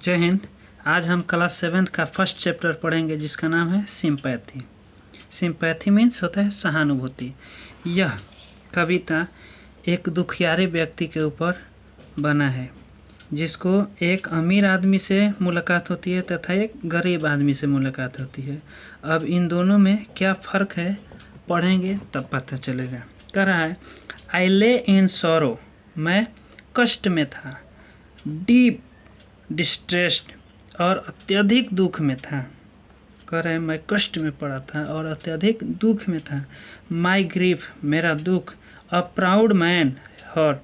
जय हिंद। आज हम क्लास 7 का फर्स्ट चैप्टर पढ़ेंगे जिसका नाम है सिंपैथी। सिंपैथी मीन्स होता है सहानुभूति। यह कविता एक दुखियारे व्यक्ति के ऊपर बना है जिसको एक अमीर आदमी से मुलाकात होती है तथा एक गरीब आदमी से मुलाकात होती है। अब इन दोनों में क्या फ़र्क है पढ़ेंगे तब पता चलेगा। कह रहा है आई ले इन सॉरो, मैं कष्ट में था, डीप डिस्ट्रेस्ड और अत्यधिक दुख में था। कह रहे हैं मैं कष्ट में पड़ा था और अत्यधिक दुख में था। माई ग्रीफ, मेरा दुख, अ प्राउड मैन हर्ट,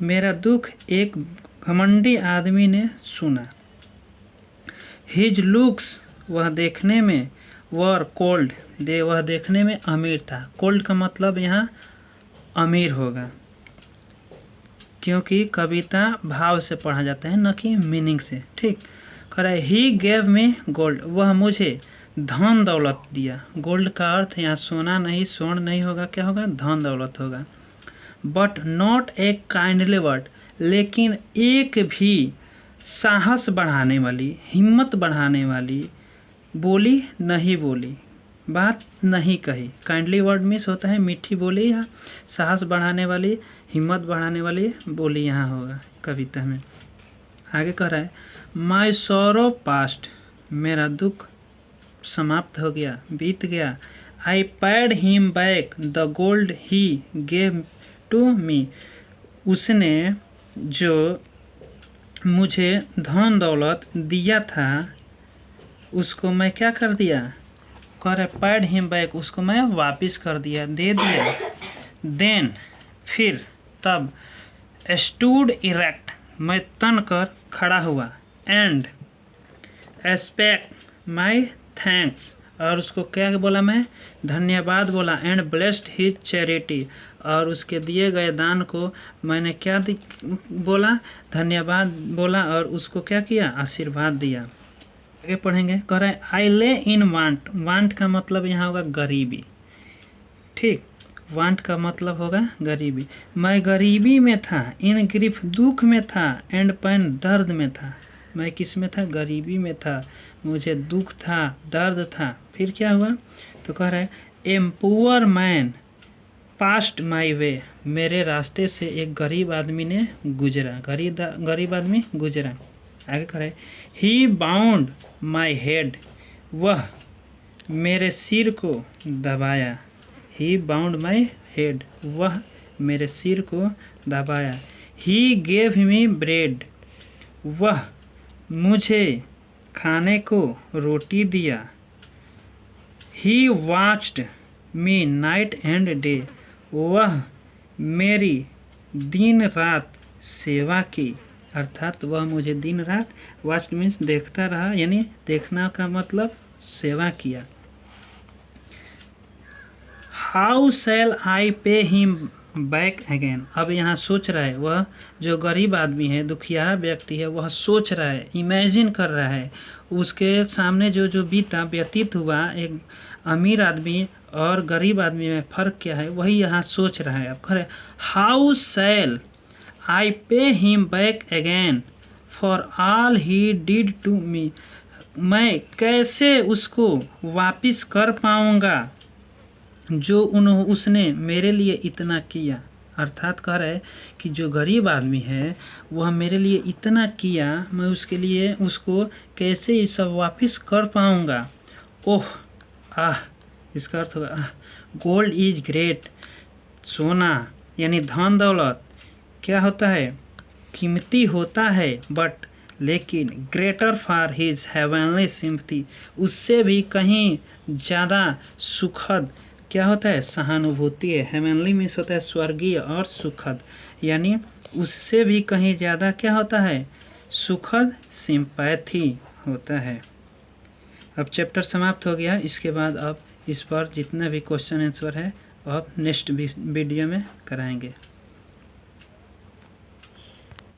मेरा दुख एक घमंडी आदमी ने सुना। हिज लुक्स, वह देखने में, वर कोल्ड, वह देखने में अमीर था। कोल्ड का मतलब यहाँ अमीर होगा क्योंकि कविता भाव से पढ़ा जाता है न कि मीनिंग से। ठीक। कह रहा है ही गेव मी गोल्ड, वह मुझे धन दौलत दिया। गोल्ड का अर्थ यहाँ सोना नहीं, स्वर्ण नहीं होगा, क्या होगा? धन दौलत होगा। But not a kindly word, लेकिन एक भी साहस बढ़ाने वाली, हिम्मत बढ़ाने वाली बोली नहीं बोली, बात नहीं कही। काइंडली वर्ड मीन्स होता है मीठी बोली या साहस बढ़ाने वाली, हिम्मत बढ़ाने वाली बोली यहाँ होगा कविता में। आगे कह रहा है माई सॉरो पास्ट, मेरा दुख समाप्त हो गया, बीत गया। I paid him back the gold he gave to me, उसने जो मुझे धन दौलत दिया था उसको मैं क्या कर दिया? कह रहे पैड हिम बैक, उसको मैं वापस कर दिया, दे दिया। देन, फिर, तब, स्टूड इरेक्ट, मैं तन कर खड़ा हुआ। एंड एस्पेक्ट माई थैंक्स, और उसको क्या बोला? मैं धन्यवाद बोला। एंड ब्लेस्ड हिज चैरिटी, और उसके दिए गए दान को मैंने क्या बोला? धन्यवाद बोला और उसको क्या किया? आशीर्वाद दिया। आगे पढ़ेंगे। कह रहे हैं आई ले इन वांट, वांट का मतलब यहाँ होगा गरीबी। ठीक, वांट का मतलब होगा गरीबी। मैं गरीबी में था, इन ग्रीफ दुख में था, एंड पेन दर्द में था। मैं किस में था? गरीबी में था, मुझे दुख था, दर्द था। फिर क्या हुआ? तो कह रहा है एम पुअर मैन पास्ट माई वे, मेरे रास्ते से एक गरीब आदमी ने गुजरा, गरीब आदमी गुजरा। आगे कह रहा है ही बाउंड माई हेड, वह मेरे सिर को दबाया। ही बाउंड माई हेड, वह मेरे सिर को दबाया। ही गेव मी ब्रेड, वह मुझे खाने को रोटी दिया। He watched me night and day, वह मेरी दिन रात सेवा की। अर्थात वह मुझे दिन रात, वॉच्ड मीन्स देखता रहा, यानी देखना का मतलब सेवा किया। How shall I pay him back again, अब यहाँ सोच रहा है, वह जो गरीब आदमी है, दुखियारा व्यक्ति है, वह सोच रहा है, इमेजिन कर रहा है उसके सामने जो बीता व्यतीत हुआ, एक अमीर आदमी और गरीब आदमी में फ़र्क क्या है वही यहाँ सोच रहा है। अब खैर how shall I pay him back again for all he did to me, मैं कैसे उसको वापिस कर पाऊँगा जो उसने मेरे लिए इतना किया। अर्थात कह रहा है कि जो गरीब आदमी है वह मेरे लिए इतना किया, मैं उसके लिए उसको कैसे ये सब वापस कर पाऊँगा। ओह आह, इसका अर्थ होगा गोल्ड इज ग्रेट, सोना यानी धन दौलत क्या होता है? कीमती होता है, बट लेकिन greater for his heavenly sympathy, उससे भी कहीं ज़्यादा सुखद क्या होता है? सहानुभूति है। हेवनली मीन्स होता है स्वर्गीय और सुखद, यानी उससे भी कहीं ज़्यादा क्या होता है? सुखद सिंपैथी होता है। अब चैप्टर समाप्त हो गया। इसके बाद अब इस पर जितना भी क्वेश्चन आंसर है अब नेक्स्ट वीडियो में कराएंगे।